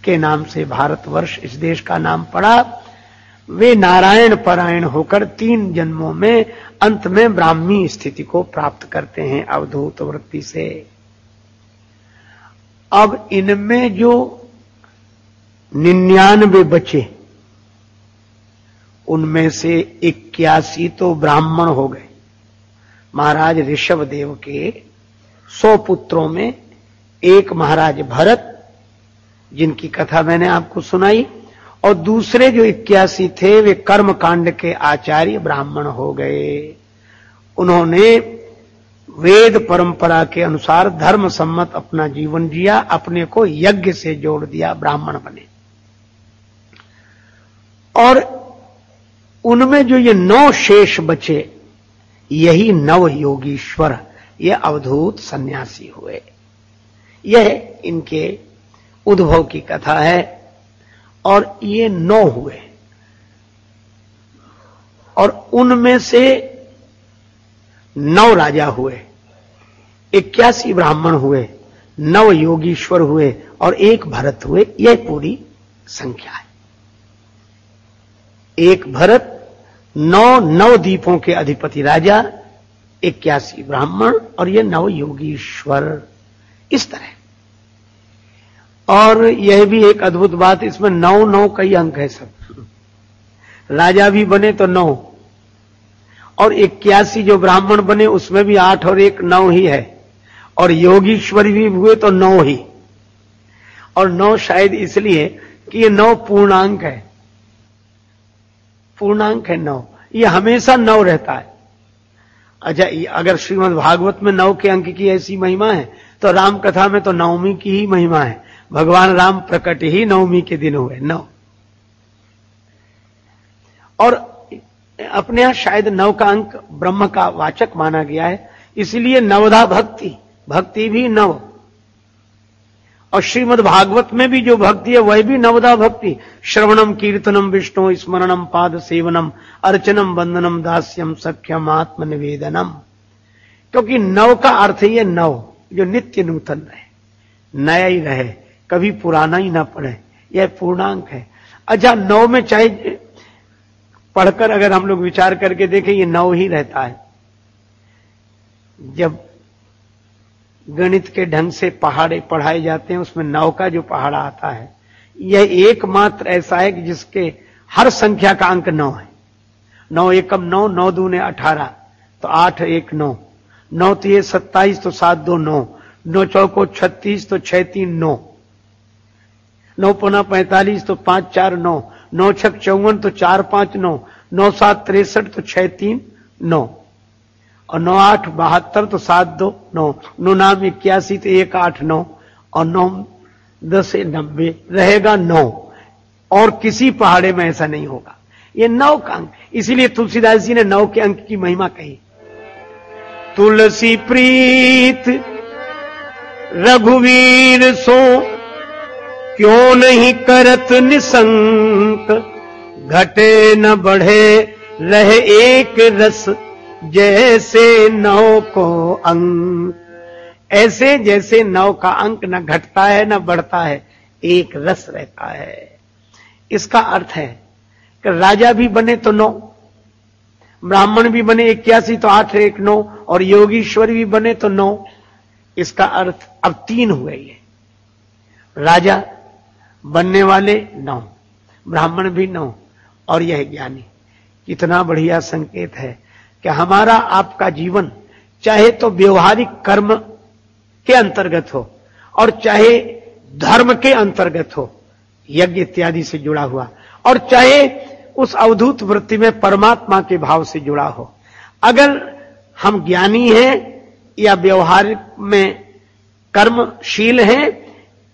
के नाम से भारतवर्ष इस देश का नाम पड़ा। वे नारायण परायण होकर 3 जन्मों में अंत में ब्राह्मी स्थिति को प्राप्त करते हैं अवधूत वृत्ति से। अब इनमें जो 99 बचे, उनमें से 81 तो ब्राह्मण हो गए। महाराज ऋषभ देव के 100 पुत्रों में एक महाराज भरत, जिनकी कथा मैंने आपको सुनाई, और दूसरे जो 81 थे वे कर्म कांड के आचार्य ब्राह्मण हो गए। उन्होंने वेद परंपरा के अनुसार धर्म सम्मत अपना जीवन जिया, अपने को यज्ञ से जोड़ दिया, ब्राह्मण बने। और उनमें जो ये 9 शेष बचे, यही 9 योगीश्वर, ये अवधूत सन्यासी हुए। यह इनके उद्भव की कथा है। और ये 9 हुए, और उनमें से 9 राजा हुए, 81 ब्राह्मण हुए, 9 योगीश्वर हुए और 1 भरत हुए। यह पूरी संख्या है। 1 भरत, 9 द्वीपों के अधिपति राजा, 81 ब्राह्मण और ये 9 योगीश्वर, इस तरह। और यह भी एक अद्भुत बात, इसमें 9 कई अंक है सब। राजा भी बने तो 9, और 81 जो ब्राह्मण बने उसमें भी 8 और 1 9 ही है, और योगीश्वर भी हुए तो 9 ही। और 9 शायद इसलिए कि ये 9 पूर्णांक है, पूर्णांक है 9, ये हमेशा 9 रहता है। अच्छा, अगर श्रीमद् भागवत में 9 के अंक की ऐसी महिमा है, तो राम कथा में तो 9वीं की ही महिमा है। भगवान राम प्रकट ही 9वीं के दिन हुए, 9। और अपने यहां शायद 9 का अंक ब्रह्म का वाचक माना गया है, इसलिए नवधा भक्ति, भक्ति भी 9। और श्रीमद् भागवत में भी जो भक्ति है वह भी नवधा भक्ति। श्रवणम कीर्तनम विष्णु स्मरणम पाद सेवनम अर्चनम वंदनम दास्यम सख्यम आत्मनिवेदनम। क्योंकि 9 का अर्थ ही है 9, जो नित्य नूतन रहे, नया ही रहे, कभी पुराना ही ना पड़े, यह पूर्णांक है। अच्छा, 9 में चाहे पढ़कर अगर हम लोग विचार करके देखें, ये 9 ही रहता है। जब गणित के ढंग से पहाड़े पढ़ाए जाते हैं, उसमें 9 का जो पहाड़ा आता है, यह एकमात्र ऐसा है कि जिसके हर संख्या का अंक 9 है। 9 एकम 9, 9 दूने 18, तो 8 1 9, 9 3 27, तो 7 2 9, 9 चौको 36, तो 6 3 9, 9 5 45, तो 5 4 9, 9 6 54, तो 4 5 9, 9 7 63, तो 6 3 9, और 9 8 72, तो 7 2 9, 9 9 81, तो 1 8 9, और 9 10 90 रहेगा 9। और किसी पहाड़े में ऐसा नहीं होगा, ये 9 का अंक। इसीलिए तुलसीदास जी ने 9 के अंक की महिमा कही। तुलसी प्रीत रघुवीर सो, क्यों नहीं करत निसंक, घटे न बढ़े रहे एक रस, जैसे 9 को अंक। ऐसे जैसे 9 का अंक न घटता है न बढ़ता है, एक रस रहता है। इसका अर्थ है कि राजा भी बने तो 9, ब्राह्मण भी बने 81, तो 8 1 9, और योगीश्वर भी बने तो 9। इसका अर्थ अब 3 हुए। ये राजा बनने वाले 9, ब्राह्मण भी 9, और यह ज्ञानी। कितना बढ़िया संकेत है कि हमारा आपका जीवन चाहे तो व्यवहारिक कर्म के अंतर्गत हो और चाहे धर्म के अंतर्गत हो, यज्ञ इत्यादि से जुड़ा हुआ, और चाहे उस अवधूत वृत्ति में परमात्मा के भाव से जुड़ा हो। अगर हम ज्ञानी हैं या व्यवहार में कर्मशील हैं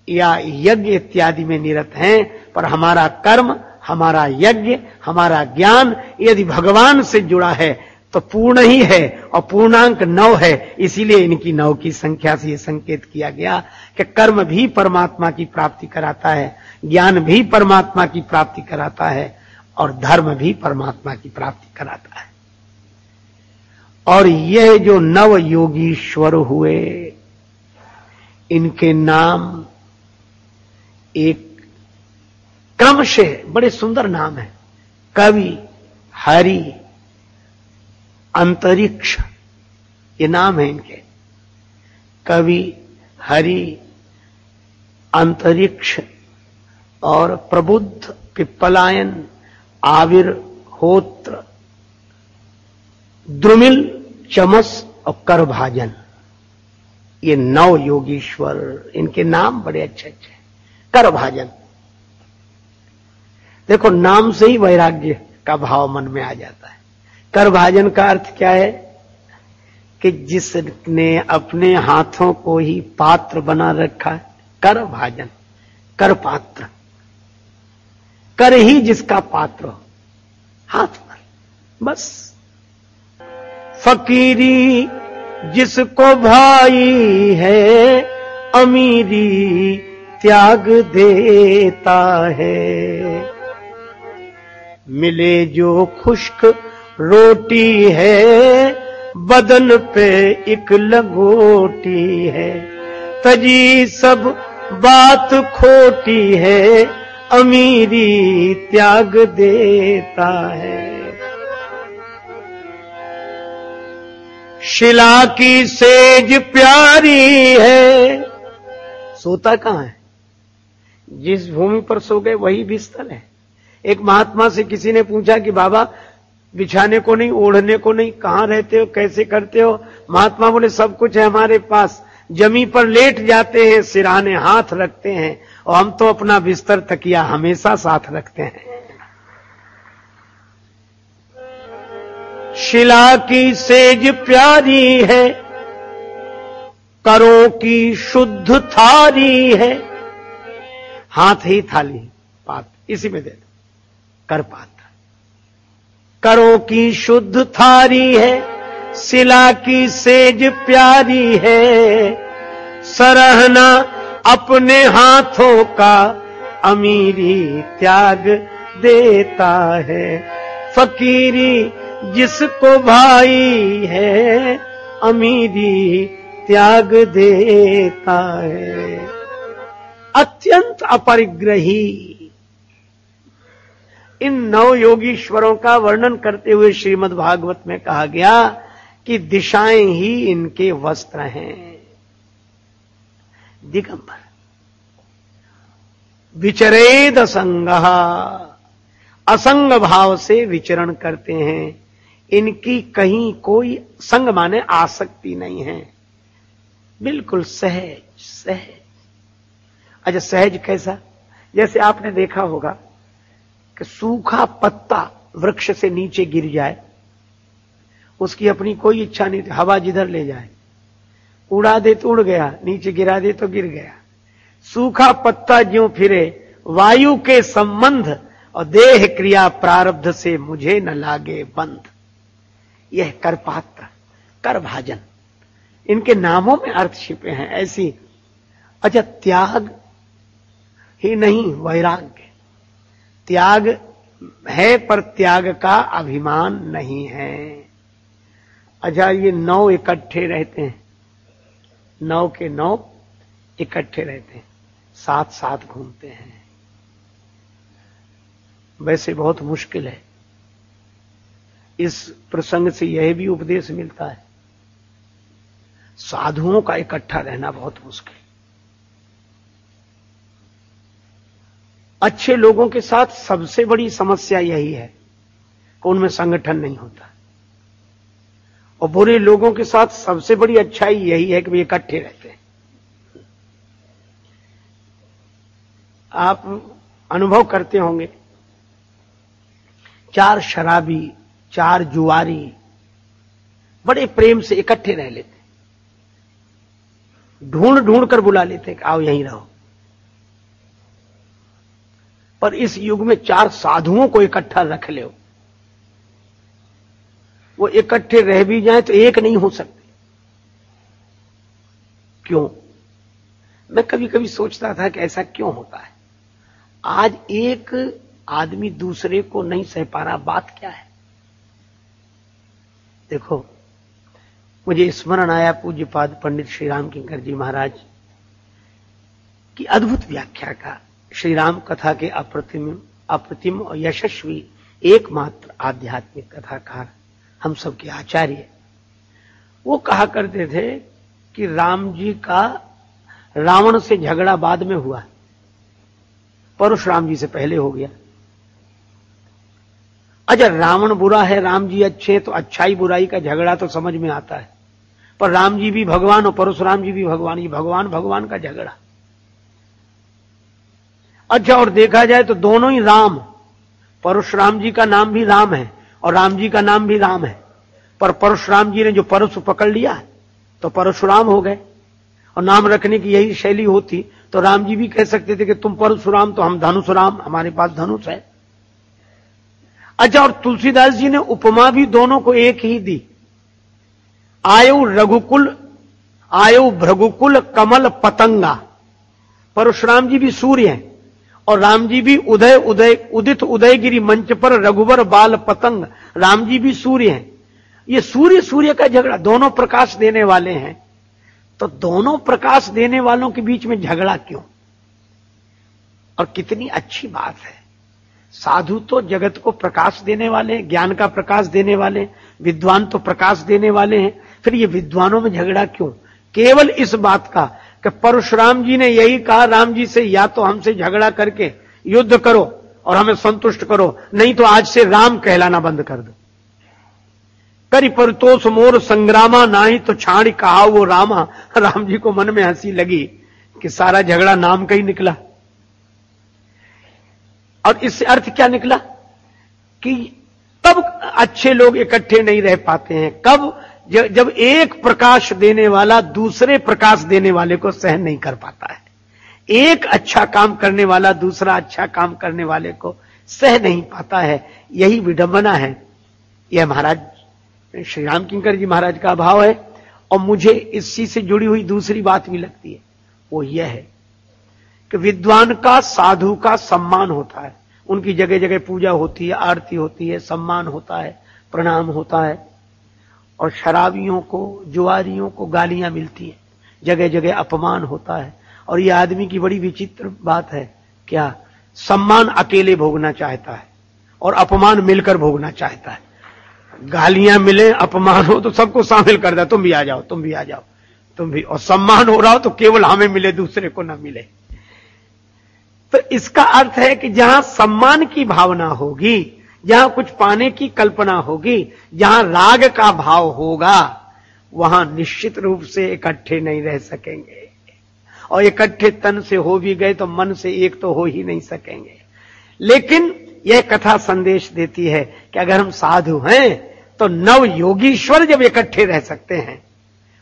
या यज्ञ इत्यादि में निरत हैं, पर हमारा कर्म, हमारा यज्ञ, हमारा ज्ञान यदि भगवान से जुड़ा है तो पूर्ण ही है, और पूर्णांक 9 है। इसीलिए इनकी 9 की संख्या से यह संकेत किया गया कि कर्म भी परमात्मा की प्राप्ति कराता है, ज्ञान भी परमात्मा की प्राप्ति कराता है, और धर्म भी परमात्मा की प्राप्ति कराता है। और यह जो 9 योगीश्वर हुए, इनके नाम एक नाम से बड़े सुंदर नाम है, कवि, हरि, अंतरिक्ष, ये नाम है इनके। कवि, हरि, अंतरिक्ष और प्रबुद्ध, पिप्पलायन, आविर्होत्र, द्रुमिल, चमस और करभाजन, ये 9 योगीश्वर, इनके नाम बड़े अच्छे अच्छे। करभाजन, देखो नाम से ही वैराग्य का भाव मन में आ जाता है। करभाजन का अर्थ क्या है कि जिसने अपने हाथों को ही पात्र बना रखा है, करभाजन, कर पात्र, कर ही जिसका पात्र हो, हाथ पर, बस। फकीरी जिसको भाई है, अमीरी त्याग देता है। मिले जो खुश्क रोटी है, बदन पे एक लगोटी है। तजी सब बात खोटी है, अमीरी त्याग देता है। शिला की सेज प्यारी है, सोता कहां है? जिस भूमि पर सो गए वही बिस्तर है। एक महात्मा से किसी ने पूछा कि बाबा बिछाने को नहीं, ओढ़ने को नहीं, कहां रहते हो, कैसे करते हो? महात्मा बोले सब कुछ है हमारे पास, जमी पर लेट जाते हैं, सिरहाने हाथ रखते हैं, और हम तो अपना बिस्तर तकिया हमेशा साथ रखते हैं। शिला की सेज प्यारी है, करों की शुद्ध थारी है। हाथ ही थाली, पात इसी में दे दो, कर पात्र। करों की शुद्ध थारी है, शिला की सेज प्यारी है। सरहना अपने हाथों का, अमीरी त्याग देता है। फकीरी जिसको भाई है, अमीरी त्याग देता है। अत्यंत अपरिग्रही। इन 9 योगीश्वरों का वर्णन करते हुए श्रीमद् भागवत में कहा गया कि दिशाएं ही इनके वस्त्र हैं। दिगंबर विचरेद असंगः, असंग भाव से विचरण करते हैं। इनकी कहीं कोई संग माने आसक्ति नहीं है, बिल्कुल सहज सहज। अच्छा, सहज कैसा? जैसे आपने देखा होगा कि सूखा पत्ता वृक्ष से नीचे गिर जाए, उसकी अपनी कोई इच्छा नहीं, हवा जिधर ले जाए, उड़ा दे तो उड़ गया, नीचे गिरा दे तो गिर गया। सूखा पत्ता ज्यों फिरे, वायु के संबंध और देह क्रिया प्रारब्ध से मुझे न लागे बंध। यह करपात्र, करभाजन, इनके नामों में अर्थ छिपे हैं ऐसी। अच्छा, त्याग ही नहीं, वैराग्य। त्याग है पर त्याग का अभिमान नहीं है। अच्छा, ये 9 इकट्ठे रहते हैं, 9 के 9 इकट्ठे रहते हैं, साथ साथ घूमते हैं। वैसे बहुत मुश्किल है। इस प्रसंग से यह भी उपदेश मिलता है, साधुओं का इकट्ठा रहना बहुत मुश्किल। अच्छे लोगों के साथ सबसे बड़ी समस्या यही है कि उनमें संगठन नहीं होता, और बुरे लोगों के साथ सबसे बड़ी अच्छाई यही है कि वे इकट्ठे रहते हैं। आप अनुभव करते होंगे, 4 शराबी, 4 जुआरी बड़े प्रेम से इकट्ठे रह लेते, ढूंढ ढूंढ कर बुला लेते कि आओ यहीं रहो। पर इस युग में 4 साधुओं को इकट्ठा रख ले, वो इकट्ठे रह भी जाएं तो एक नहीं हो सकते। क्यों? मैं कभी कभी सोचता था कि ऐसा क्यों होता है। आज एक आदमी दूसरे को नहीं सह पा रहा, बात क्या है? देखो, मुझे स्मरण आया पूज्यपाद पंडित श्री राम किंकर जी महाराज की अद्भुत व्याख्या का। श्री राम कथा के अप्रतिम अप्रतिम और यशस्वी एकमात्र आध्यात्मिक कथाकार, हम सबके आचार्य, वो कहा करते थे कि राम जी का रावण से झगड़ा बाद में हुआ, परशुराम जी से पहले हो गया। अच्छा, रावण बुरा है, राम जी अच्छे, तो अच्छाई बुराई का झगड़ा तो समझ में आता है, पर राम जी भी भगवान और परशुराम जी भी भगवान, ये भगवान भगवान का झगड़ा। अच्छा, और देखा जाए तो दोनों ही राम, परशुराम जी का नाम भी राम है और राम जी का नाम भी राम है, पर परशुराम जी ने जो परशु पकड़ लिया तो परशुराम हो गए, और नाम रखने की यही शैली होती तो राम जी भी कह सकते थे कि तुम परशुराम तो हम धनुषराम, हमारे पास धनुष है। अच्छा, और तुलसीदास जी ने उपमा भी दोनों को एक ही दी, आयु रघुकुल, आयु भृगुकुल कमल पतंगा। परशुराम जी भी सूर्य हैं और राम जी भी उदित उदयगिरी मंच पर रघुवर बाल पतंग, राम जी भी सूर्य हैं। ये सूर्य का झगड़ा, दोनों प्रकाश देने वाले हैं, तो दोनों प्रकाश देने वालों के बीच में झगड़ा क्यों? और कितनी अच्छी बात है, साधु तो जगत को प्रकाश देने वाले हैं, ज्ञान का प्रकाश देने वाले, विद्वान तो प्रकाश देने वाले हैं, फिर ये विद्वानों में झगड़ा क्यों? केवल इस बात का कि परशुराम जी ने यही कहा राम जी से, या तो हमसे झगड़ा करके युद्ध करो और हमें संतुष्ट करो, नहीं तो आज से राम कहलाना बंद कर दो। करी परतोष मोर संग्रामा नाही तो छाड़ कहा वो रामा। राम जी को मन में हंसी लगी कि सारा झगड़ा नाम का ही निकला। और इससे अर्थ क्या निकला कि तब अच्छे लोग इकट्ठे नहीं रह पाते हैं, कब? जब एक प्रकाश देने वाला दूसरे प्रकाश देने वाले को सहन नहीं कर पाता है, एक अच्छा काम करने वाला दूसरा अच्छा काम करने वाले को सह नहीं पाता है, यही विडंबना है। यह महाराज श्री राम किंकर जी महाराज का भाव है। और मुझे इसी से जुड़ी हुई दूसरी बात भी लगती है, वो यह है कि विद्वान का, साधु का सम्मान होता है, उनकी जगह जगह पूजा होती है, आरती होती है, सम्मान होता है, प्रणाम होता है, और शराबियों को, जुआरियों को गालियां मिलती हैं, जगह जगह अपमान होता है। और ये आदमी की बड़ी विचित्र बात है, क्या? सम्मान अकेले भोगना चाहता है और अपमान मिलकर भोगना चाहता है। गालियां मिले, अपमान हो तो सबको शामिल कर दे, तुम भी आ जाओ, तुम भी आ जाओ, तुम भी, और सम्मान हो रहा हो तो केवल हमें मिले, दूसरे को ना मिले। तो इसका अर्थ है कि जहां सम्मान की भावना होगी, जहां कुछ पाने की कल्पना होगी, जहां राग का भाव होगा, वहां निश्चित रूप से इकट्ठे नहीं रह सकेंगे, और इकट्ठे तन से हो भी गए तो मन से एक तो हो ही नहीं सकेंगे। लेकिन यह कथा संदेश देती है कि अगर हम साधु हैं तो नव योगीश्वर जब इकट्ठे रह सकते हैं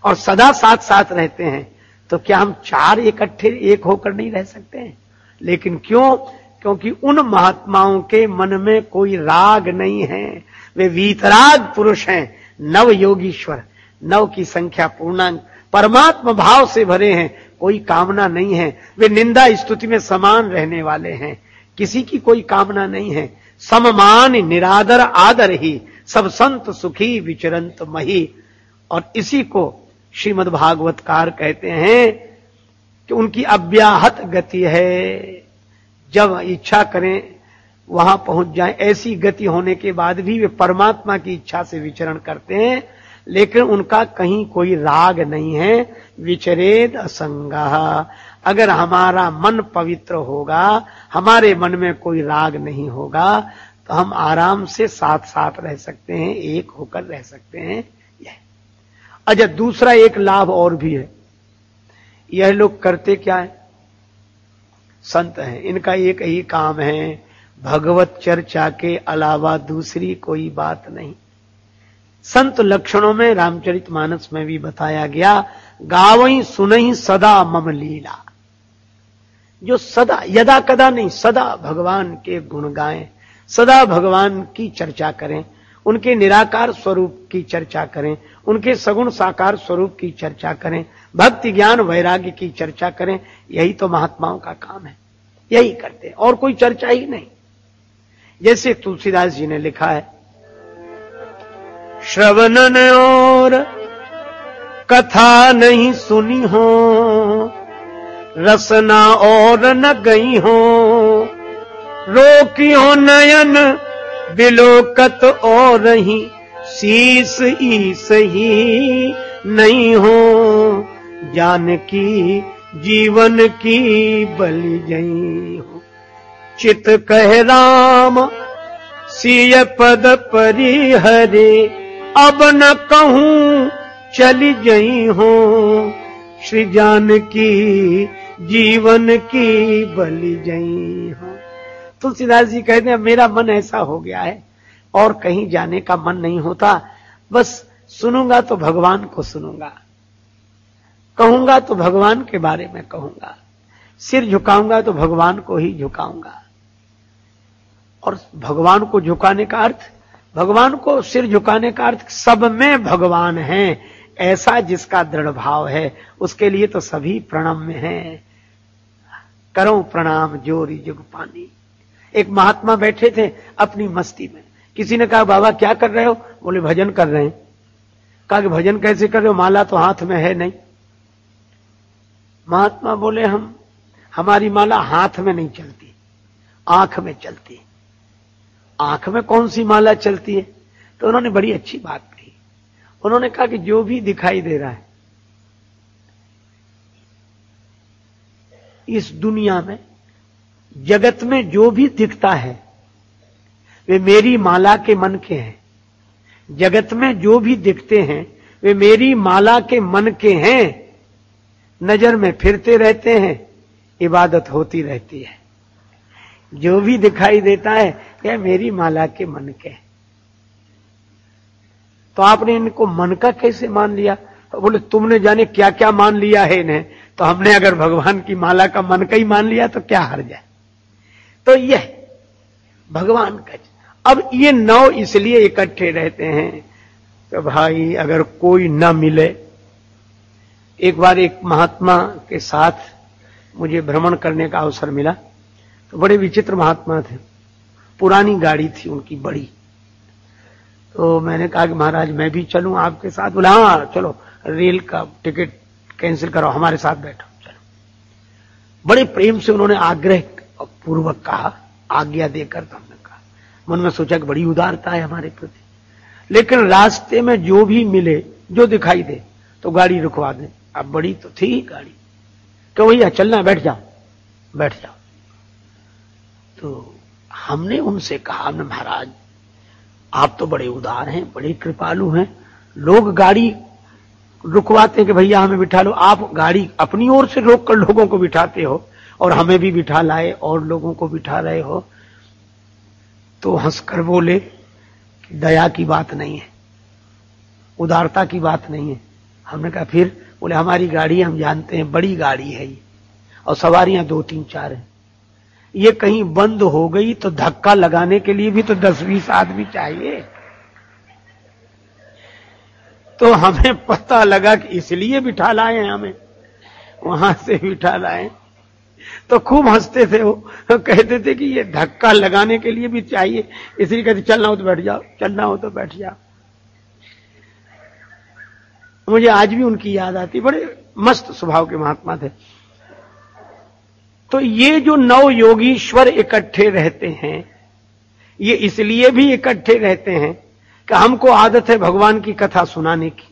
और सदा साथ साथ रहते हैं, तो क्या हम चार इकट्ठे एक होकर नहीं रह सकते हैं? लेकिन क्यों? क्योंकि उन महात्माओं के मन में कोई राग नहीं है, वे वीतराग पुरुष हैं, नव योगीश्वर, नव की संख्या पूर्णांक, परमात्मा भाव से भरे हैं, कोई कामना नहीं है, वे निंदा स्तुति में समान रहने वाले हैं, किसी की कोई कामना नहीं है, सममान निरादर आदर ही, सब संत सुखी विचरंत मही। और इसी को श्रीमद् भागवतकार कहते हैं कि उनकी अव्याहत गति है, जब इच्छा करें वहां पहुंच जाएं। ऐसी गति होने के बाद भी वे परमात्मा की इच्छा से विचरण करते हैं, लेकिन उनका कहीं कोई राग नहीं है। विचरेद असंगः, अगर हमारा मन पवित्र होगा, हमारे मन में कोई राग नहीं होगा, तो हम आराम से साथ साथ रह सकते हैं, एक होकर रह सकते हैं। यह अच्छा, दूसरा एक लाभ और भी है। यह लोग करते क्या है? संत हैं, इनका एक ही काम है, भगवत चर्चा के अलावा दूसरी कोई बात नहीं। संत लक्षणों में रामचरितमानस में भी बताया गया, गावई सुनहि सदा मम लीला। जो सदा, यदा कदा नहीं, सदा भगवान के गुण गाएं, सदा भगवान की चर्चा करें, उनके निराकार स्वरूप की चर्चा करें, उनके सगुण साकार स्वरूप की चर्चा करें, भक्ति ज्ञान वैराग्य की चर्चा करें। यही तो महात्माओं का काम है, यही करते हैं, और कोई चर्चा ही नहीं। जैसे तुलसीदास जी ने लिखा है, श्रवणन और कथा नहीं सुनी हो, रसना और न गई हो, रोकियो नयन बिलोकत और रही, शीस ईस ही नहीं हो, जानकी जीवन की बलि जई हो। चित कह राम सिय पद परिहरे, अब न कहूं चली जई हो, श्री जानकी जीवन की बलि जई हो। तुलसीदास जी कहते हैं मेरा मन ऐसा हो गया है और कहीं जाने का मन नहीं होता, बस सुनूंगा तो भगवान को सुनूंगा, कहूंगा तो भगवान के बारे में कहूंगा, सिर झुकाऊंगा तो भगवान को ही झुकाऊंगा। और भगवान को झुकाने का अर्थ, भगवान को सिर झुकाने का अर्थ सब में भगवान है, ऐसा जिसका दृढ़ भाव है उसके लिए तो सभी प्रणम में है। करो प्रणाम जोरी जुग पानी। एक महात्मा बैठे थे अपनी मस्ती में, किसी ने कहा बाबा क्या कर रहे हो? बोले भजन कर रहे हैं। कहा कि भजन कैसे कर रहे हो, माला तो हाथ में है नहीं। महात्मा बोले हमारी माला हाथ में नहीं चलती, आंख में चलती। आंख में कौन सी माला चलती है? तो उन्होंने बड़ी अच्छी बात कही। उन्होंने कहा कि जो भी दिखाई दे रहा है इस दुनिया में, जगत में जो भी दिखता है वे मेरी माला के मन के हैं। जगत में जो भी दिखते हैं वे मेरी माला के मन के हैं। नजर में फिरते रहते हैं, इबादत होती रहती है। जो भी दिखाई देता है यह मेरी माला के मन के हैं। तो आपने इनको मन का कैसे मान लिया? तो बोले तुमने जाने क्या क्या मान लिया है इन्हें, तो हमने अगर भगवान की माला का मन का ही मान लिया तो क्या हर्ज है। तो यह भगवान का। अब ये 9 इसलिए इकट्ठे रहते हैं तो भाई अगर कोई न मिले। एक बार एक महात्मा के साथ मुझे भ्रमण करने का अवसर मिला, तो बड़े विचित्र महात्मा थे। पुरानी गाड़ी थी उनकी बड़ी। तो मैंने कहा कि महाराज मैं भी चलूं आपके साथ? बोला हाँ चलो, रेल का टिकट कैंसिल करो, हमारे साथ बैठो चलो। बड़े प्रेम से उन्होंने आग्रह पूर्वक कहा, आज्ञा देकर। तो हमने कहा, मन में सोचा कि बड़ी उदारता है हमारे प्रति। लेकिन रास्ते में जो भी मिले, जो दिखाई दे तो गाड़ी रुकवा दें। अब बड़ी तो थी ही गाड़ी, तो भैया चलना, बैठ जाओ बैठ जाओ। तो हमने उनसे कहा, हमने महाराज आप तो बड़े उदार हैं, बड़े कृपालु हैं, लोग गाड़ी रुकवाते हैं कि भैया हमें बिठा लो, आप गाड़ी अपनी ओर से रोक कर लोगों को बिठाते हो और हमें भी बिठा लाए और लोगों को बिठा रहे हो। तो हंसकर बोले दया की बात नहीं है, उदारता की बात नहीं है। हमने कहा फिर? बोले हमारी गाड़ी हम जानते हैं बड़ी गाड़ी है ये, और सवारियां 2-3-4 हैं। ये कहीं बंद हो गई तो धक्का लगाने के लिए भी तो 10-20 आदमी चाहिए। तो हमें पता लगा कि इसलिए बिठा लाए हैं, हमें वहां से बिठा लाए। तो खूब हंसते थे वो, कहते थे कि ये धक्का लगाने के लिए भी चाहिए, इसलिए कहते चलना हो तो बैठ जाओ, चलना हो तो बैठ जाओ। मुझे आज भी उनकी याद आती, बड़े मस्त स्वभाव के महात्मा थे। तो ये जो 9 योगीश्वर इकट्ठे रहते हैं, ये इसलिए भी इकट्ठे रहते हैं कि हमको आदत है भगवान की कथा सुनाने की।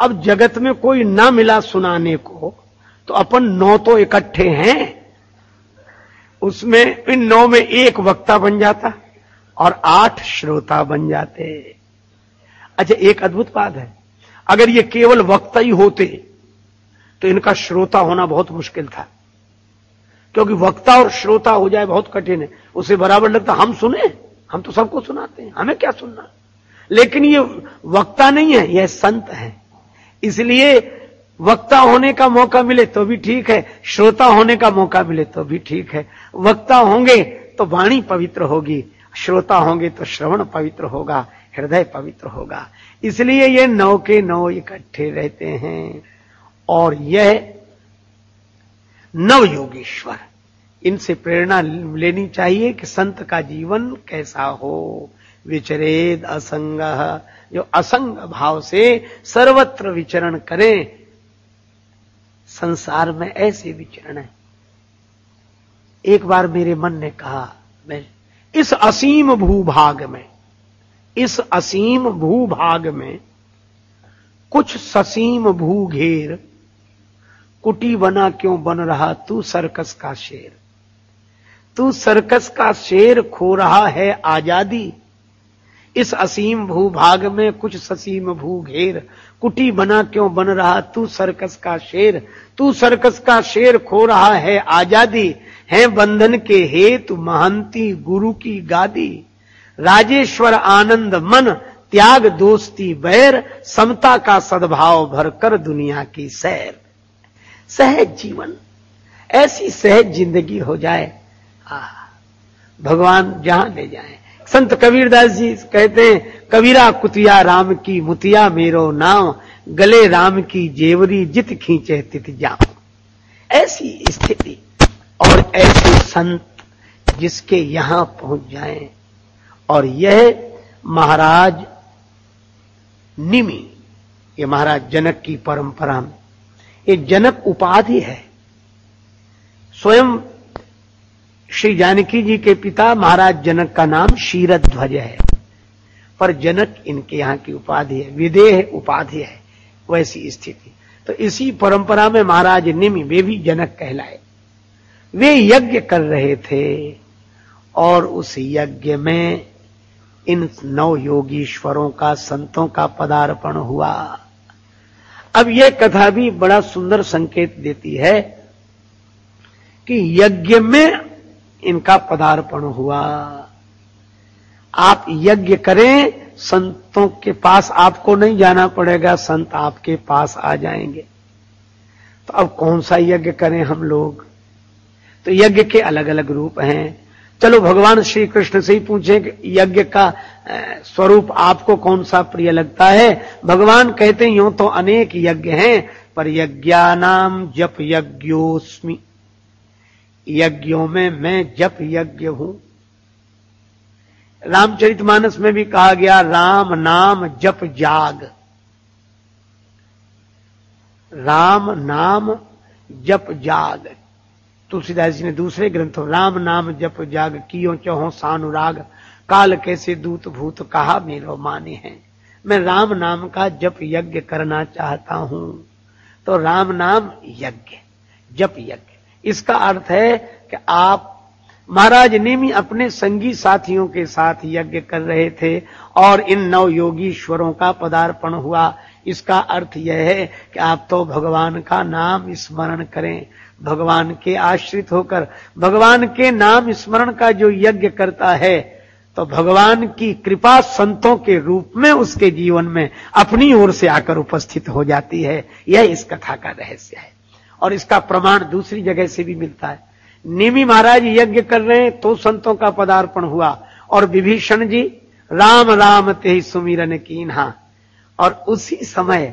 अब जगत में कोई ना मिला सुनाने को, तो अपन 9 तो इकट्ठे हैं, उसमें इन 9 में एक वक्ता बन जाता और 8 श्रोता बन जाते। अच्छा, एक अद्भुत बात है, अगर ये केवल वक्ता ही होते तो इनका श्रोता होना बहुत मुश्किल था, क्योंकि वक्ता और श्रोता हो जाए बहुत कठिन है। उसे बराबर लगता हम सुने, हम तो सबको सुनाते हैं, हमें क्या सुनना। लेकिन ये वक्ता नहीं है, यह संत है। इसलिए वक्ता होने का मौका मिले तो भी ठीक है, श्रोता होने का मौका मिले तो भी ठीक है। वक्ता होंगे तो वाणी पवित्र होगी, श्रोता होंगे तो श्रवण पवित्र होगा, हृदय पवित्र होगा। इसलिए ये 9 के 9 इकट्ठे रहते हैं। और यह 9 योगीश्वर, इनसे प्रेरणा लेनी चाहिए कि संत का जीवन कैसा हो। विचरेद असंग, जो असंग भाव से सर्वत्र विचरण करें। संसार में ऐसे विचरण है, एक बार मेरे मन ने कहा, मैं इस असीम भूभाग में, इस असीम भूभाग में कुछ ससीम भू घेर, कुटी बना क्यों बन रहा तू सर्कस का शेर। तू सर्कस का शेर खो रहा है आजादी, इस असीम भूभाग में कुछ ससीम भू घेर, कुटी बना क्यों बन रहा तू सर्कस का शेर। तू सर्कस का शेर खो रहा है आजादी, है बंधन के हेतु महंती गुरु की गादी। राजेश्वर आनंद मन त्याग दोस्ती बैर, समता का सद्भाव भरकर दुनिया की सैर। सहज जीवन, ऐसी सहज जिंदगी हो जाए, भगवान जहां ले जाए। संत कबीरदास जी कहते हैं, कबीरा कुतिया राम की मुतिया मेरो नाम, गले राम की जेवरी जित खींचे तित जाम। ऐसी स्थिति और ऐसे संत जिसके यहां पहुंच जाएं, और यह महाराज निमि, ये महाराज जनक की परंपरा में, ये जनक उपाधि है। स्वयं श्री जानकी जी के पिता महाराज जनक का नाम क्षीरध्वज है, पर जनक इनके यहां की उपाधि है, विदेह उपाधि है। वैसी स्थिति तो इसी परंपरा में महाराज निमि, वे भी जनक कहलाए। वे यज्ञ कर रहे थे और उस यज्ञ में इन 9 योगीश्वरों का, संतों का पदार्पण हुआ। अब यह कथा भी बड़ा सुंदर संकेत देती है कि यज्ञ में इनका पदार्पण हुआ। आप यज्ञ करें, संतों के पास आपको नहीं जाना पड़ेगा, संत आपके पास आ जाएंगे। तो अब कौन सा यज्ञ करें हम लोग? तो यज्ञ के अलग अलग रूप हैं। चलो भगवान श्री कृष्ण से ही पूछें कि यज्ञ का स्वरूप आपको कौन सा प्रिय लगता है। भगवान कहते हैं, यूं तो अनेक यज्ञ हैं, पर यज्ञानाम जप यज्ञोस्मि, यज्ञों में मैं जप यज्ञ हूं। रामचरितमानस में भी कहा गया, राम नाम जप जाग। राम नाम जप जाग। तुलसीदास जी ने दूसरे ग्रंथों, राम नाम जप जाग कियो चहो सानुराग, काल कैसे दूत भूत कहा मेरो माने हैं। मैं राम नाम का जप यज्ञ करना चाहता हूं। तो राम नाम यज्ञ, जप यज्ञ, इसका अर्थ है कि आप, महाराज निमि अपने संगी साथियों के साथ यज्ञ कर रहे थे और इन 9 योगीश्वरों का पदार्पण हुआ। इसका अर्थ यह है कि आप तो भगवान का नाम स्मरण करें, भगवान के आश्रित होकर। भगवान के नाम स्मरण का जो यज्ञ करता है, तो भगवान की कृपा संतों के रूप में उसके जीवन में अपनी ओर से आकर उपस्थित हो जाती है। यह इस कथा का रहस्य है और इसका प्रमाण दूसरी जगह से भी मिलता है। निमि महाराज यज्ञ कर रहे हैं तो संतों का पदार्पण हुआ, और विभीषण जी राम राम ते सुमिरन कीन्हा, और उसी समय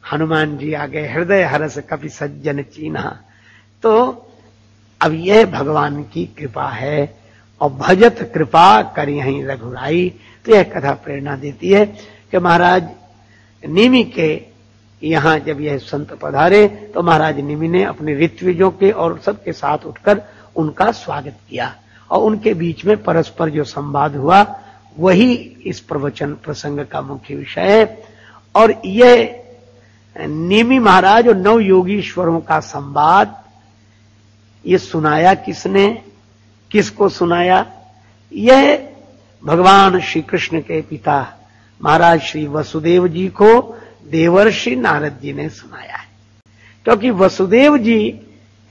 हनुमान जी आ गए, हृदय हरस कपि सज्जन चीन्हा। तो अब यह भगवान की कृपा है, और भजत कृपा करिहि रघुराई। तो यह कथा प्रेरणा देती है कि महाराज निमि के यहां जब यह संत पधारे तो महाराज निमि ने अपने ऋत्विजों के और सबके साथ उठकर उनका स्वागत किया, और उनके बीच में परस्पर जो संवाद हुआ वही इस प्रवचन प्रसंग का मुख्य विषय है। और यह निमि महाराज और 9 योगीश्वरों का संवाद ये सुनाया किसने, किसको सुनाया? यह भगवान श्री कृष्ण के पिता महाराज श्री वसुदेव जी को देवर्षि नारद जी ने सुनाया है। क्योंकि वसुदेव जी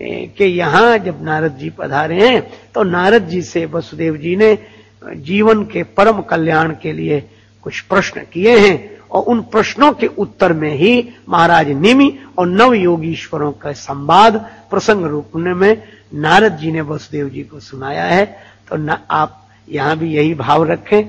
के यहां जब नारद जी पधारे हैं तो नारद जी से वसुदेव जी ने जीवन के परम कल्याण के लिए कुछ प्रश्न किए हैं, और उन प्रश्नों के उत्तर में ही महाराज निमि और 9 योगीश्वरों का संवाद प्रसंग रूप में नारद जी ने वसुदेव जी को सुनाया है। तो आप यहां भी यही भाव रखें,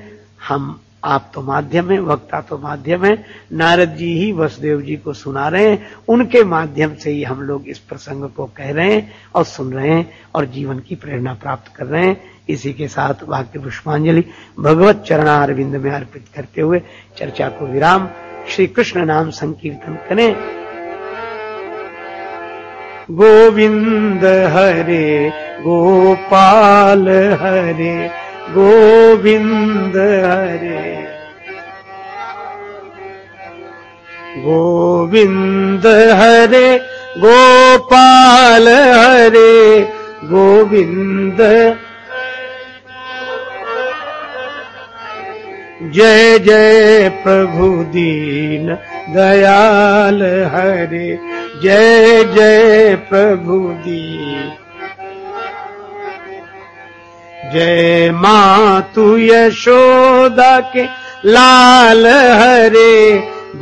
हम, आप तो माध्यम है, वक्ता तो माध्यम है, नारद जी ही वसुदेव जी को सुना रहे हैं, उनके माध्यम से ही हम लोग इस प्रसंग को कह रहे हैं और सुन रहे हैं और जीवन की प्रेरणा प्राप्त कर रहे हैं। इसी के साथ भक्ति पुष्पांजलि भगवत चरणारविंद में अर्पित करते हुए चर्चा को विराम। श्री कृष्ण नाम संकीर्तन करें। गोविंद हरे गोपाल हरे गोविंद हरे गोविंद हरे गोपाल हरे गोविंद जय जय प्रभु दीन दयाल हरे जय जय प्रभु दीन जय मातु यशोदा के लाल हरे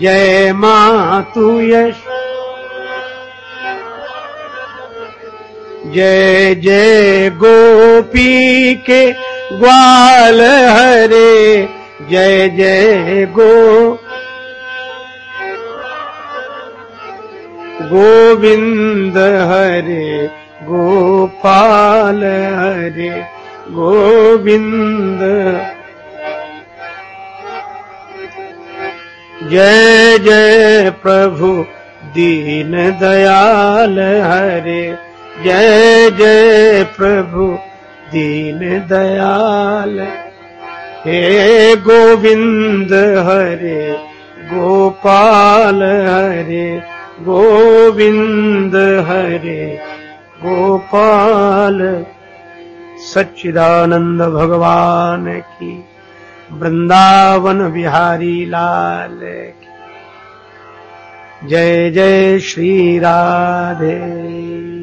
जय मातु जय जय गोपी के ग्वाल हरे जय जय गोविंद हरे गोपाल हरे गोविंद जय जय प्रभु दीन दयाल हरे जय जय प्रभु दीन दयाल हे गोविंद हरे गोपाल हरे गोविंद हरे गोपाल सच्चिदानंद भगवान की वृंदावन बिहारी लाल की जय जय श्री राधे।